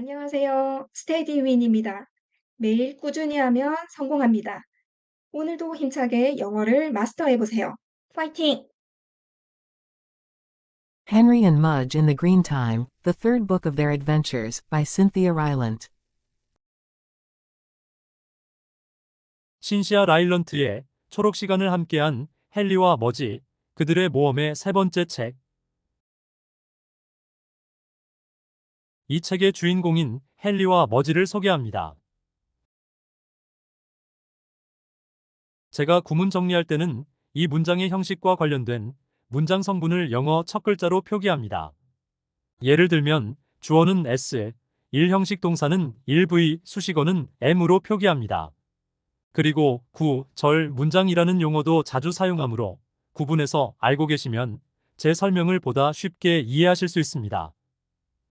안녕하세요. 스테디윈입니다. 매일 꾸준히 하면 성공합니다. 오늘도 힘차게 영어를 마스터해 보세요. 파이팅! Henry and Mudge in the Green Time, the third book of their adventures, by Cynthia Rylant. 신시아 라일런트의 초록 시간을 함께한 헨리와 머지, 그들의 모험의 세 번째 책. 이 책의 주인공인 헨리와 머지를 소개합니다. 제가 구문 정리할 때는 이 문장의 형식과 관련된 문장 성분을 영어 첫 글자로 표기합니다. 예를 들면 주어는 S, 일형식 동사는 1V, 수식어는 M으로 표기합니다. 그리고 구, 절, 문장이라는 용어도 자주 사용하므로 구분해서 알고 계시면 제 설명을 보다 쉽게 이해하실 수 있습니다.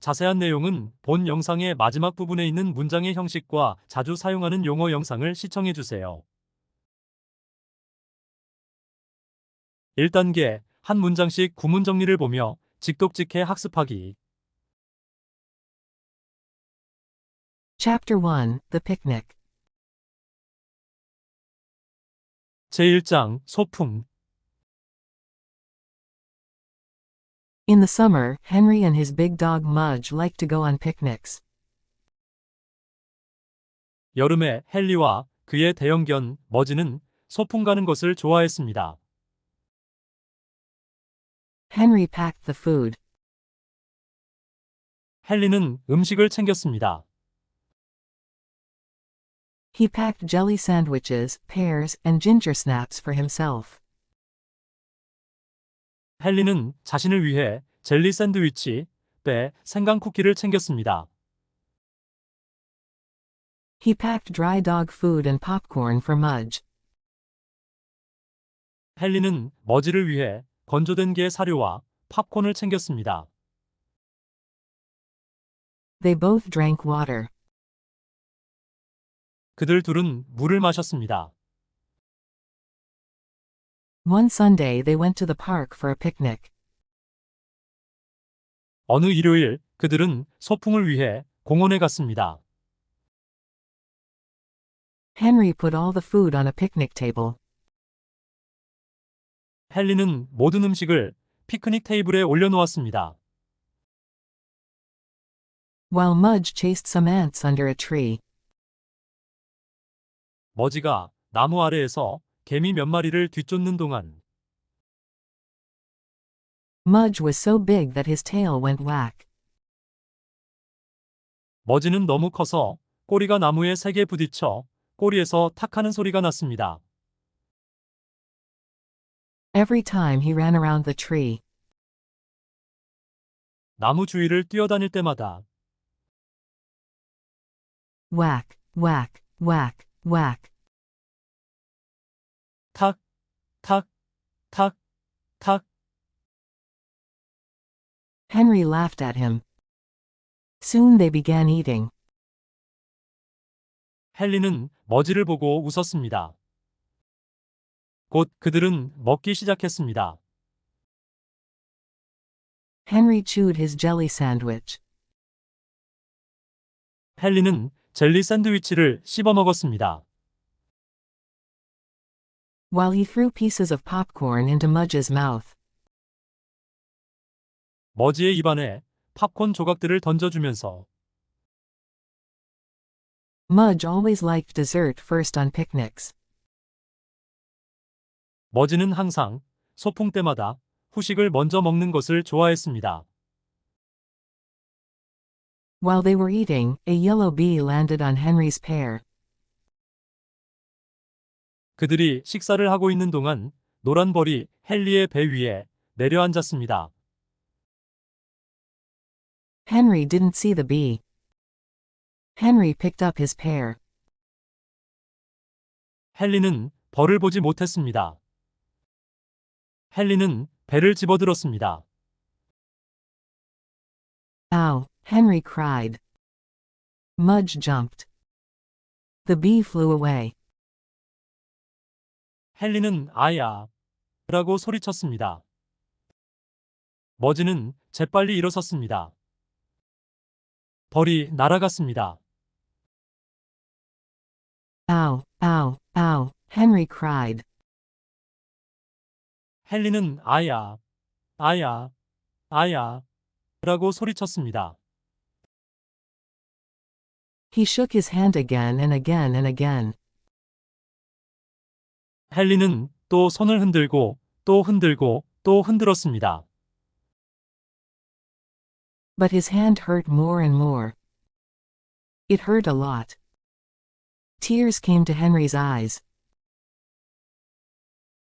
자세한 내용은 본 영상의 마지막 부분에 있는 문장의 형식과 자주 사용하는 용어 영상을 시청해 주세요. 1단계, 한 문장씩 구문 정리를 보며 직독직해 학습하기. Chapter 1, The Picnic. 제1장, 소풍. In the summer, Henry and his big dog Mudge like to go on picnics. 여름에 헨리와 그의 대형견 머지는 소풍 가는 것을 좋아했습니다. Henry packed the food. 헨리는 음식을 챙겼습니다. He packed jelly sandwiches, pears, and ginger snaps for himself. 헨리는 자신을 위해 젤리 샌드위치, 배, 생강 쿠키를 챙겼습니다. He packed dry dog food and popcorn for Mudge. 헨리는 머지를 위해 건조된 게 사료와 팝콘을 챙겼습니다. They both drank water. 그들 둘은 물을 마셨습니다. One Sunday they went to the park for a picnic. 어느 일요일 그들은 소풍을 위해 공원에 갔습니다. Henry put all the food on a picnic table. 헨리는 모든 음식을 피크닉 테이블에 올려놓았습니다. While Mudge chased some ants under a tree. 머지가 나무 아래에서 개미 몇 마리를 뒤쫓는 동안 Mudge was so big that his tail went whack. 머지는 너무 커서 꼬리가 나무에 세게 부딪혀 꼬리에서 탁하는 소리가 났습니다. Every time he ran around the tree. 나무 주위를 뛰어다닐 때마다 Whack, whack, whack, whack. 탁, 탁, 탁, 탁. Henry laughed at him. Soon they began eating. 헨리는 머지를 보고 웃었습니다. 곧 그들은 먹기 시작했습니다. Henry chewed his jelly sandwich. 헨리는 젤리 샌드위치를 씹어 먹었습니다. While he threw pieces of popcorn into Mudge's mouth. 머지의 입안에 팝콘 조각들을 던져주면서 Mudge always liked dessert first on picnics. 머지는 항상 소풍 때마다 후식을 먼저 먹는 것을 좋아했습니다. While they were eating, a yellow bee landed on Henry's pear. 그들이 식사를 하고 있는 동안 노란 벌이 헨리의 배 위에 내려앉았습니다. Henry didn't see the bee. Henry picked up his pear. 헨리는 벌을 보지 못했습니다. 헨리는 배를 집어들었습니다. Ow, Henry cried. Mudge jumped. The bee flew away. 헨리는 아야 라고 소리쳤습니다. 머지는 재빨리 일어섰습니다. 벌이 날아갔습니다. Ow, ow, ow, Henry cried. 헨리는 아야, 아야, 아야 라고 소리쳤습니다. He shook his hand again and again and again. 헨리는 또 손을 흔들고 또 흔들고 또 흔들었습니다. But his hand hurt more and more. It hurt a lot. Tears came to Henry's eyes.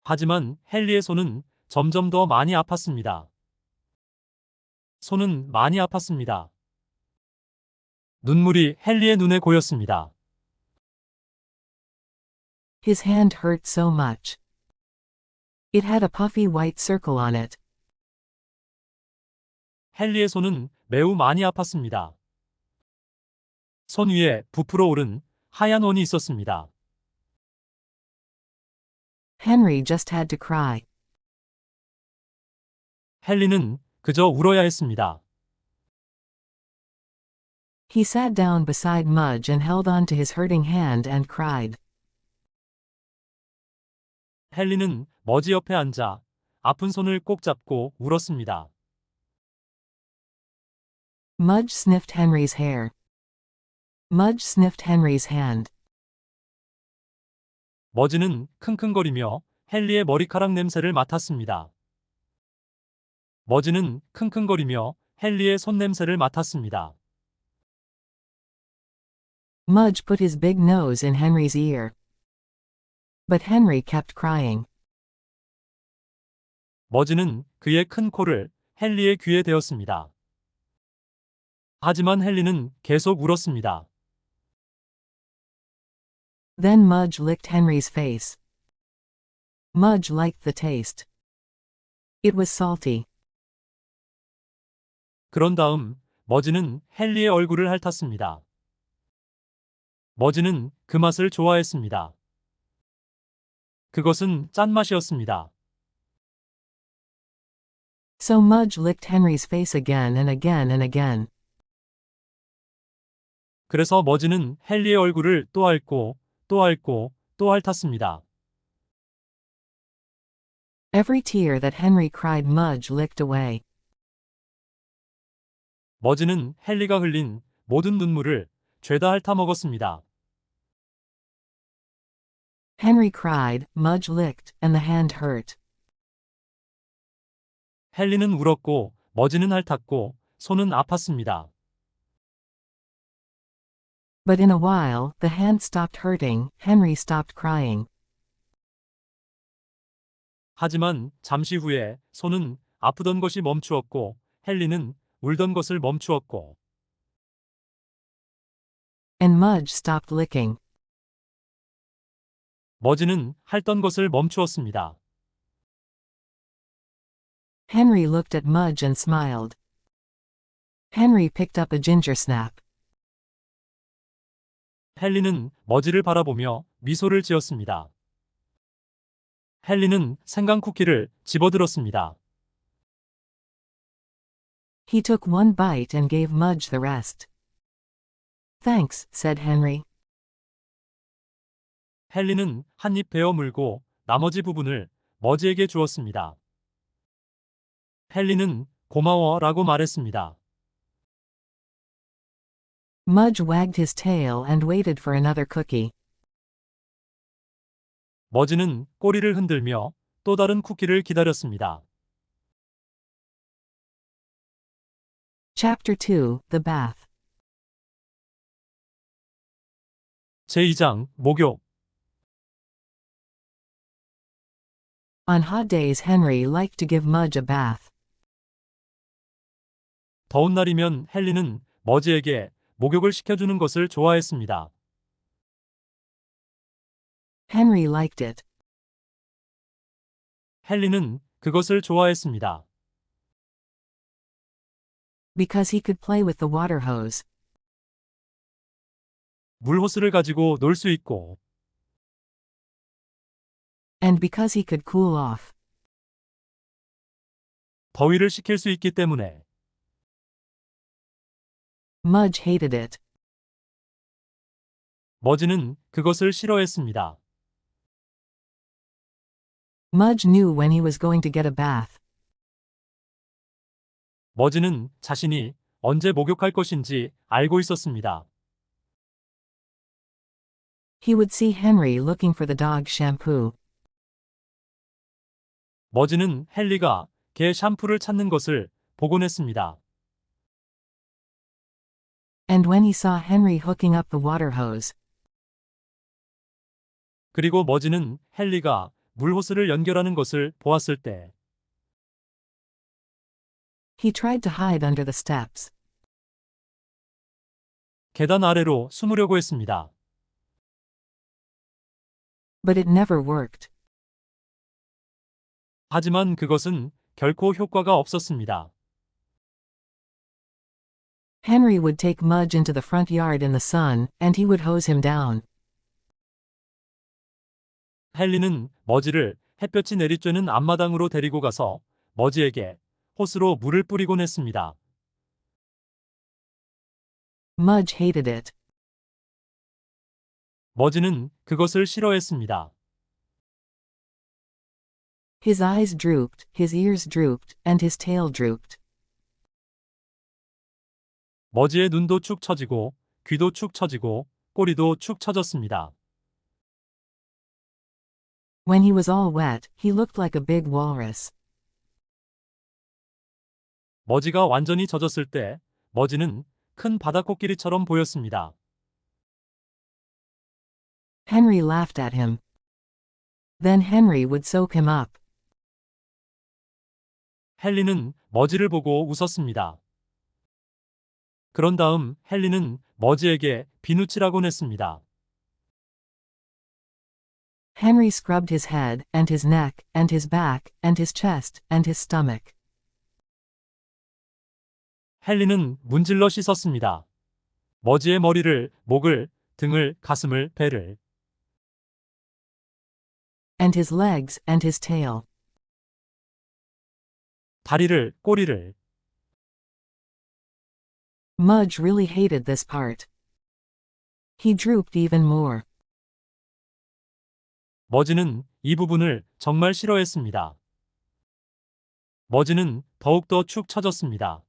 하지만 헨리의 손은 점점 더 많이 아팠습니다. 손은 많이 아팠습니다. 눈물이 헨리의 눈에 고였습니다. His hand hurt so much. It had a puffy white circle on it. 헨리의 손은 매우 많이 아팠습니다. 손 위에 부풀어 오른 하얀 원이 있었습니다. Henry just had to cry. 헨리는 그저 울어야 했습니다. He sat down beside Mudge and held on to his hurting hand and cried. 헨리는 머지 옆에 앉아 아픈 손을 꼭 잡고 울었습니다. Mudge sniffed Henry's hair. Mudge sniffed Henry's hand. 머지는 킁킁거리며 헨리의 머리카락 냄새를 맡았습니다. 머지는 킁킁거리며 헨리의 손 냄새를 맡았습니다. Mudge put his big nose in Henry's ear. But Henry kept crying. 머지는 그의 큰 코를 헨리의 귀에 대었습니다. 하지만 헨리는 계속 울었습니다. Then Mudge licked Henry's face. Mudge liked the taste. It was salty. 그런 다음 머지는 헨리의 얼굴을 핥았습니다. 머지는 그 맛을 좋아했습니다. 그것은 짠맛이었습니다. So Mudge licked Henry's face again and again and again. 그래서 머지는 헨리의 얼굴을 또 핥고 또 핥고 또 핥았습니다. Every tear that Henry cried Mudge licked away. 머지는 헨리가 흘린 모든 눈물을 죄다 핥아 먹었습니다. Henry cried, Mudge licked, and the hand hurt. 헨리는 울었고 머지는 핥았고 손은 아팠습니다. But in a while, the hand stopped hurting, Henry stopped crying. 하지만 잠시 후에 손은 아프던 것이 멈추었고 헨리는 울던 것을 멈추었고 And Mudge stopped licking. 머지는 핥던 것을 멈추었습니다. Henry looked at Mudge and smiled. Henry picked up a ginger snap. 헨리는 머지를 바라보며 미소를 지었습니다. 헨리는 생강 쿠키를 집어들었습니다. He took one bite and gave Mudge the rest. Thanks, said Henry. 헨리는 한 입 베어 물고 나머지 부분을 머지에게 주었습니다. 헨리는 고마워라고 말했습니다. Mudge wagged his tail and waited for another cookie. 머지는 꼬리를 흔들며 또 다른 쿠키를 기다렸습니다. Chapter 2, The Bath. 제2장 목욕. On hot days Henry liked to give Mudge a bath. 더운 날이면 헨리는 머지에게 목욕을 시켜주는 것을 좋아했습니다. Henry liked it. 헨리는 그것을 좋아했습니다. Because he could play with the water hose. 물호스를 가지고 놀 수 있고 And because he could cool off. 더위를 식힐 수 있기 때문에 Mudge hated it. 머지는 그것을 싫어했습니다. Mudge knew when he was going to get a bath. 머지는 자신이 언제 목욕할 것인지 알고 있었습니다. He would see Henry looking for the dog shampoo. 머지는 헨리가 개 샴푸를 찾는 것을 보곤 했습니다. And when he saw Henry hooking up the water hose, 그리고 머지는 헨리가 물호스를 연결하는 것을 보았을 때 he tried to hide under the steps. 계단 아래로 숨으려고 했습니다. But it never worked. 하지만 그것은 결코 효과가 없었습니다. Henry would take Mudge into the front yard in the sun, and he would hose him down. 헨리는 머지를 햇볕이 내리쬐는 앞마당으로 데리고 가서 머지에게 호스로 물을 뿌리곤 했습니다. Mudge hated it. 머지는 그것을 싫어했습니다. His eyes drooped, his ears drooped, and his tail drooped. 머지의 눈도 축 처지고 귀도 축 처지고 꼬리도 축 처졌습니다. When he was all wet, he looked like a big walrus. 머지가 완전히 젖었을 때 머지는 큰 바다코끼리처럼 보였습니다. Henry laughed at him. Then Henry would soak him up. 헨리는 머지를 보고 웃었습니다. 그런 다음 헨리는 머지에게 비누칠하곤 했습니다. Henry scrubbed his head, and his neck, and his back, and his chest, and his stomach. 헨리는 문질러 씻었습니다. 머지의 머리를, 목을, 등을, 가슴을, 배를. And his legs, and his tail. 다리를, 꼬리를. Mudge really hated this part. He drooped even more. 머지는 이 부분을 정말 싫어했습니다. 머지는 더욱더 축 처졌습니다.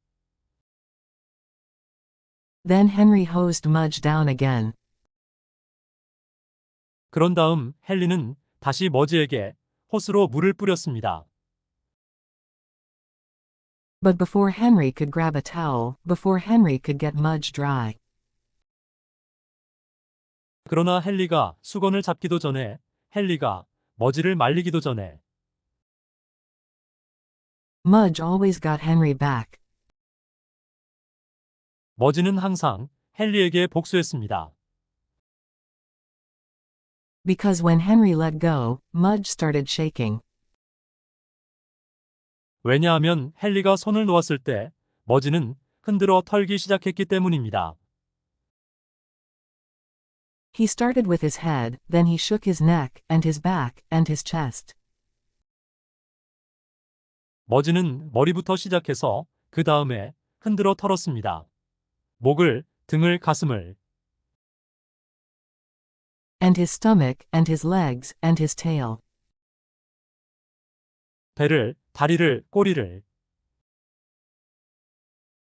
Then Henry hosed Mudge down again. 그런 다음 헨리는 다시 머지에게 호스로 물을 뿌렸습니다. But before Henry could grab a towel, before Henry could get Mudge dry, 그러나 헨리가 수건을 잡기도 전에, 헨리가 머지를 말리기도 전에 Mudge always got Henry back. 머지는 항상 헨리에게 복수했습니다. Because when Henry let go, Mudge started shaking. 왜냐하면 헨리가 손을 놓았을 때 머지는 흔들어 털기 시작했기 때문입니다. He started with his head, then he shook his neck, and his back, and his chest. 머지는 머리부터 시작해서 그 다음에 흔들어 털었습니다. 목을, 등을, 가슴을. And his stomach, and his legs, and his tail. 배를, 다리를, 꼬리를.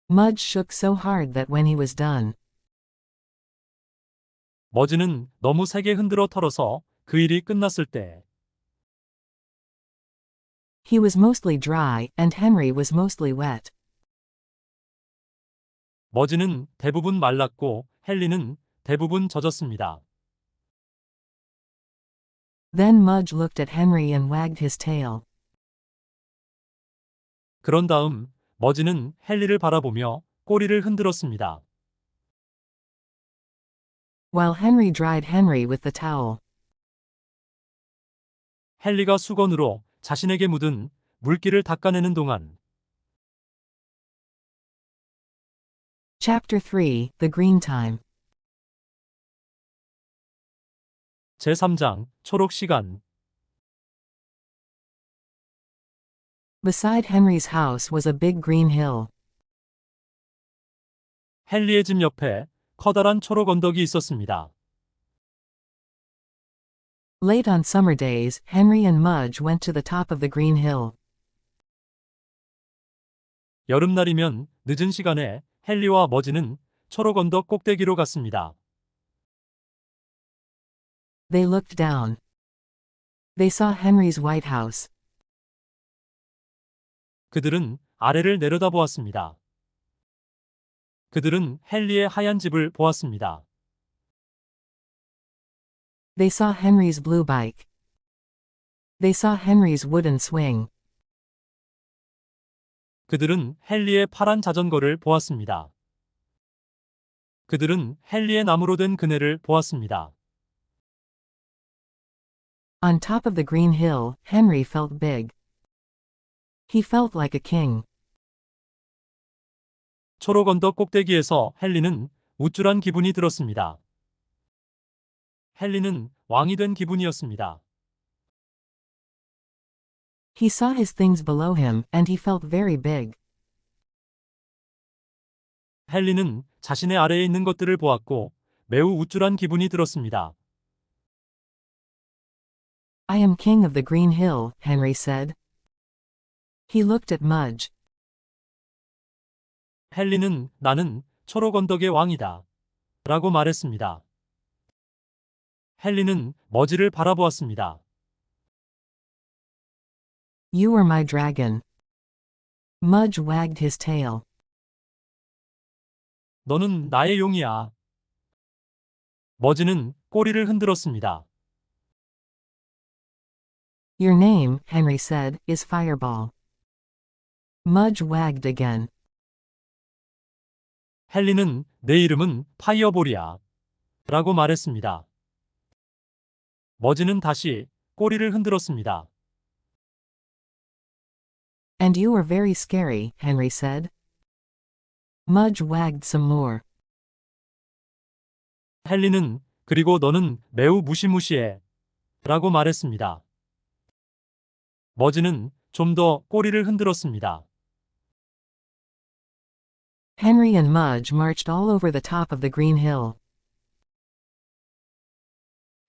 Mudge shook so hard that when he was done, 머지는 너무 세게 흔들어 털어서 그 일이 끝났을 때 he was mostly dry, and Henry was mostly wet. 머지는 대부분 말랐고 헨리는 대부분 젖었습니다. Then Mudge looked at Henry and wagged his tail. 그런 다음 머지는 헨리를 바라보며 꼬리를 흔들었습니다. While Henry dried Henry with the towel. 헨리가 수건으로 자신에게 묻은 물기를 닦아내는 동안 Chapter 3, The Green Time. 제3장 초록 시간. Beside Henry's house was a big green hill. 헨리의 집 옆에 커다란 초록 언덕이 있었습니다. Late on summer days, Henry and Mudge went to the top of the green hill. 여름날이면 늦은 시간에 헨리와 머지는 초록 언덕 꼭대기로 갔습니다. They looked down. They saw Henry's white house. 그들은 아래를 내려다보았습니다. 그들은 헨리의 하얀 집을 보았습니다. They saw Henry's blue bike. They saw Henry's wooden swing. 그들은 헨리의 파란 자전거를 보았습니다. 그들은 헨리의 나무로 된 그네를 보았습니다. On top of the green hill, Henry felt big. He felt like a king. 초록 언덕 꼭대기에서 헨리는 우쭐한 기분이 들었습니다. 헨리는 왕이 된 기분이었습니다. He saw his things below him, and he felt very big. 헨리는 자신의 아래에 있는 것들을 보았고 매우 우쭐한 기분이 들었습니다. I am king of the green hill, Henry said. He looked at Mudge. 헨리는 나는 초록 언덕의 왕이다. 라고 말했습니다. 헨리는 머지를 바라보았습니다. You are my dragon. Mudge wagged his tail. 너는 나의 용이야. 머지는 꼬리를 흔들었습니다. Your name, Henry said, is Fireball. Mudge wagged again. 헨리는 내 이름은 파이어볼이야. 라고 말했습니다. 머지는 다시 꼬리를 흔들었습니다. And you are very scary, Henry said. Mudge wagged some more. 헨리는 그리고 너는 매우 무시무시해. 라고 말했습니다. 머지는 좀 더 꼬리를 흔들었습니다. Henry and Mudge marched all over the top of the green hill.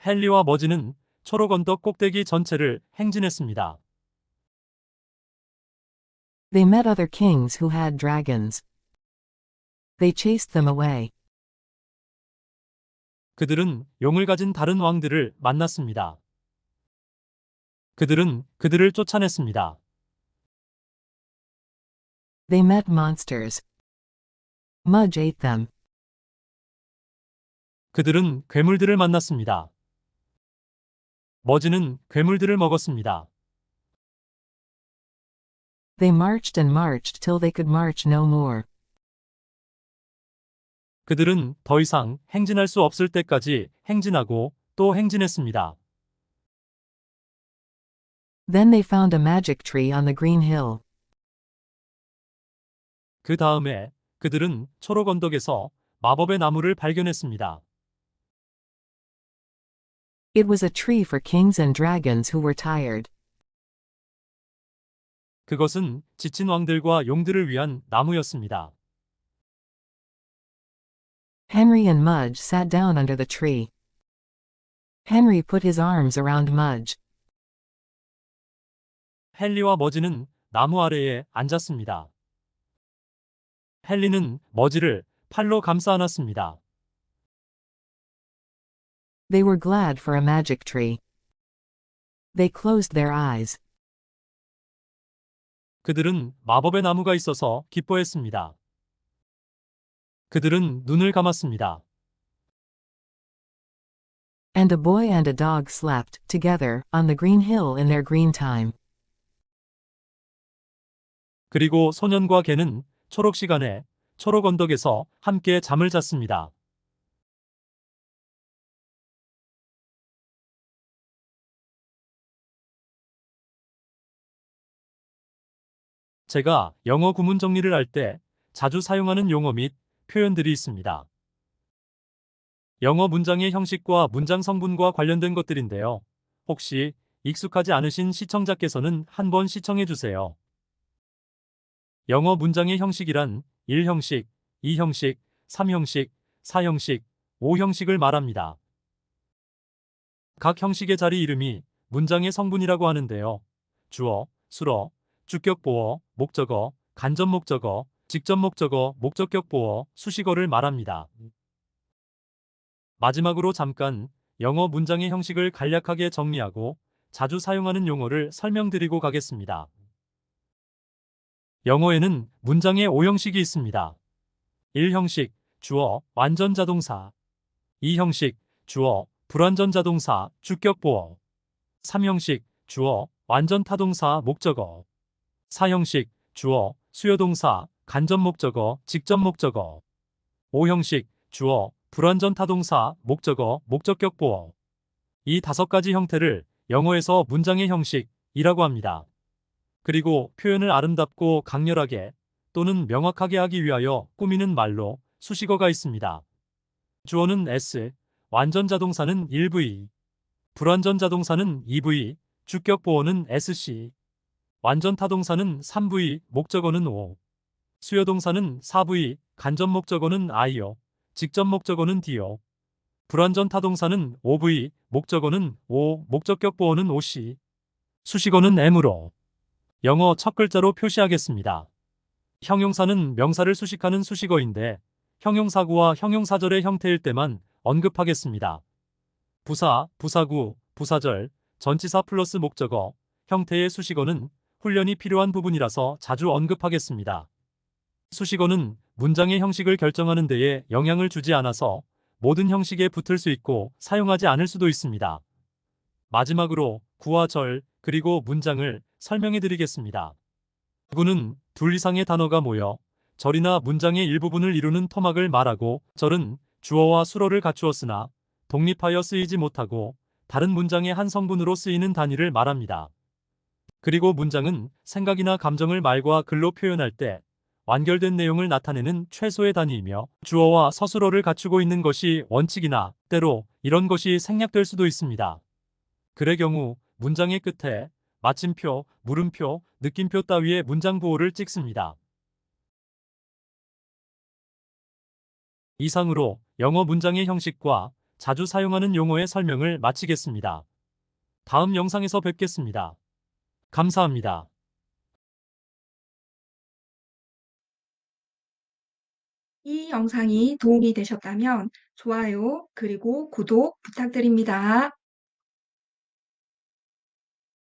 헨리와 머지는 초록 언덕 꼭대기 전체를 행진했습니다. They met other kings who had dragons. They chased them away. 그들은 용을 가진 다른 왕들을 만났습니다. 그들은 그들을 쫓아냈습니다. They met monsters. Mudge ate them. 그들은 괴물들을 만났습니다. 머지는 괴물들을 먹었습니다. They marched and marched till they could march no more. 그들은 더 이상 행진할 수 없을 때까지 행진하고 또 행진했습니다. Then they found a magic tree on the green hill. 그 다음에 그들은 초록 언덕에서 마법의 나무를 발견했습니다. It was a tree for kings and dragons who were tired. 그것은 지친 왕들과 용들을 위한 나무였습니다. Henry and Mudge sat down under the tree. Henry put his arms around Mudge. 헨리와 머지는 나무 아래에 앉았습니다. 헨리는 머지를 팔로 감싸 안았습니다. They were glad for a magic tree. They closed their eyes. 그들은 마법의 나무가 있어서 기뻐했습니다. 그들은 눈을 감았습니다. And a boy and a dog slept together on the green hill in their green time. 그리고 소년과 개는 초록 시간에 초록 언덕에서 함께 잠을 잤습니다. 제가 영어 구문 정리를 할 때 자주 사용하는 용어 및 표현들이 있습니다. 영어 문장의 형식과 문장 성분과 관련된 것들인데요. 혹시 익숙하지 않으신 시청자께서는 한번 시청해 주세요. 영어 문장의 형식이란 1형식, 2형식, 3형식, 4형식, 5형식을 말합니다. 각 형식의 자리 이름이 문장의 성분이라고 하는데요. 주어, 수러, 주격보어, 목적어, 간접목적어, 직접목적어, 목적격보어, 수식어를 말합니다. 마지막으로 잠깐 영어 문장의 형식을 간략하게 정리하고 자주 사용하는 용어를 설명드리고 가겠습니다. 영어에는 문장의 5형식이 있습니다. 1형식, 주어, 완전 자동사. 2형식, 주어, 불완전 자동사, 주격보어. 3형식, 주어, 완전 타동사, 목적어. 4형식, 주어, 수요동사, 간접목적어, 직접목적어. 5형식, 주어, 불완전 타동사, 목적어, 목적격보어. 이 5가지 형태를 영어에서 문장의 형식이라고 합니다. 그리고 표현을 아름답고 강렬하게 또는 명확하게 하기 위하여 꾸미는 말로 수식어가 있습니다. 주어는 S, 완전 자동사는 1V, 불완전 자동사는 2V, 주격보어는 SC, 완전 타동사는 3V, 목적어는 O, 수요동사는 4V, 간접 목적어는 I요, 직접 목적어는 D요, 불완전 타동사는 5V, 목적어는 O, 목적격보어는 OC, 수식어는 M으로 영어 첫 글자로 표시하겠습니다. 형용사는 명사를 수식하는 수식어인데 형용사구와 형용사절의 형태일 때만 언급하겠습니다. 부사, 부사구, 부사절, 전치사 플러스 목적어, 형태의 수식어는 훈련이 필요한 부분이라서 자주 언급하겠습니다. 수식어는 문장의 형식을 결정하는 데에 영향을 주지 않아서 모든 형식에 붙을 수 있고 사용하지 않을 수도 있습니다. 마지막으로 구와 절, 그리고 문장을 설명해 드리겠습니다. 구는 둘 이상의 단어가 모여 절이나 문장의 일부분을 이루는 토막을 말하고 절은 주어와 수어를 갖추었으나 독립하여 쓰이지 못하고 다른 문장의 한 성분으로 쓰이는 단위를 말합니다. 그리고 문장은 생각이나 감정을 말과 글로 표현할 때 완결된 내용을 나타내는 최소의 단위이며 주어와 서술어를 갖추고 있는 것이 원칙이나 때로 이런 것이 생략될 수도 있습니다. 그의 경우 문장의 끝에 마침표, 물음표, 느낌표 따위의 문장 부호를 찍습니다. 이상으로 영어 문장의 형식과 자주 사용하는 용어의 설명을 마치겠습니다. 다음 영상에서 뵙겠습니다. 감사합니다. 이 영상이 도움이 되셨다면 좋아요 그리고 구독 부탁드립니다.